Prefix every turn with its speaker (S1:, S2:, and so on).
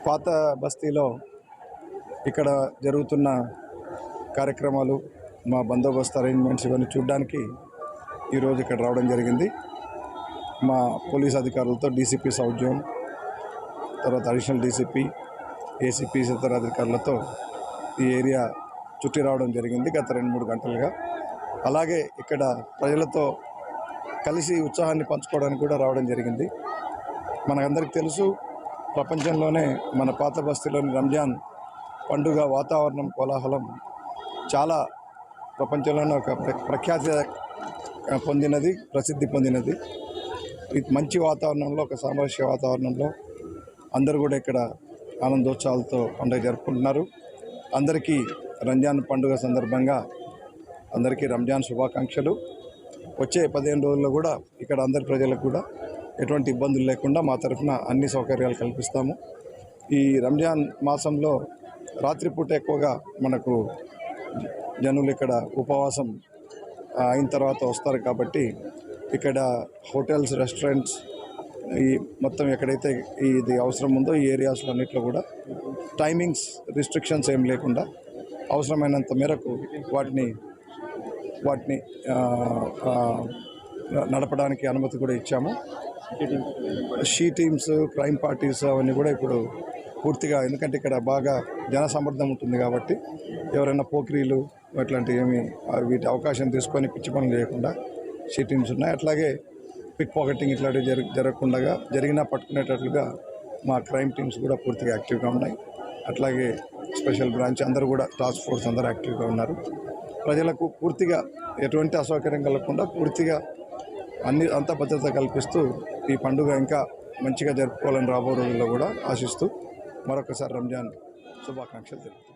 S1: పాత బస్తీలో ఇక్కడ జరుగుతున్న కార్యక్రమాలు, మా బందోబస్తు అరేంజ్మెంట్స్ ఇవన్నీ చూడడానికి ఈరోజు ఇక్కడ రావడం జరిగింది. మా పోలీస్ అధికారులతో డీసీపీ సౌత్ జోన్, తర్వాత అడిషనల్ డీసీపీ, ఏసీపీ ఇతర అధికారులతో ఈ ఏరియా చుట్టి రావడం జరిగింది గత 2-3 గంటలుగా. అలాగే ఇక్కడ ప్రజలతో కలిసి ఉత్సాహాన్ని పంచుకోవడానికి కూడా రావడం జరిగింది. మనకందరికీ తెలుసు, ప్రపంచంలోనే మన పాత బస్తీలోని రంజాన్ పండుగ వాతావరణం, కోలాహలం చాలా ప్రపంచంలోనే ఒక ప్రఖ్యాతి పొందినది, ప్రసిద్ధి పొందినది. మంచి వాతావరణంలో, ఒక సామరస్య వాతావరణంలో అందరూ కూడా ఇక్కడ ఆనందోత్సవాలతో పండుగ జరుపుకుంటున్నారు. అందరికీ రంజాన్ పండుగ సందర్భంగా అందరికీ రంజాన్ శుభాకాంక్షలు. వచ్చే 15 రోజుల్లో కూడా ఇక్కడ అందరి ప్రజలకు కూడా ఎటువంటి ఇబ్బందులు లేకుండా మా తరఫున అన్ని సౌకర్యాలు కల్పిస్తాము. ఈ రంజాన్ మాసంలో రాత్రిపూట ఎక్కువగా మనకు జనులు ఇక్కడ ఉపవాసం అయిన తర్వాత వస్తారు కాబట్టి ఇక్కడ హోటల్స్, రెస్టారెంట్స్, ఈ మొత్తం ఎక్కడైతే ఇది అవసరం ఉందో ఈ ఏరియాస్లో అన్నింటిలో కూడా టైమింగ్స్ రిస్ట్రిక్షన్స్ ఏం లేకుండా అవసరమైనంత మేరకు వాటిని నడపడానికి అనుమతి కూడా ఇచ్చాము. షీ టీమ్స్, క్రైమ్ పార్టీస్ అవన్నీ కూడా ఇప్పుడు పూర్తిగా, ఎందుకంటే ఇక్కడ బాగా జనసమ్మర్దం ఉంటుంది కాబట్టి ఎవరైనా పోకిరీలు అట్లాంటివి ఏమి వీటి అవకాశం తీసుకొని పిచ్చి పనులు చేయకుండా షీ టీమ్స్ ఉన్నాయి. అట్లాగే పిక్ పాకెటింగ్ ఇట్లాంటివి జరగకుండా జరిగినా పట్టుకునేటట్లుగా మా క్రైమ్ టీమ్స్ కూడా పూర్తిగా యాక్టివ్గా ఉన్నాయి. అట్లాగే స్పెషల్ బ్రాంచ్ అందరూ కూడా, టాస్క్ ఫోర్స్ అందరూ యాక్టివ్గా ఉన్నారు. ప్రజలకు పూర్తిగా ఎటువంటి అసౌకర్యం కలగకుండా పూర్తిగా అంత భద్రత కల్పిస్తూ ఈ పండుగ ఇంకా మంచిగా జరుపుకోవాలని రాబో రోజుల్లో కూడా ఆశిస్తూ మరొకసారి రంజాన్ శుభాకాంక్షలు తెలుపుతాను.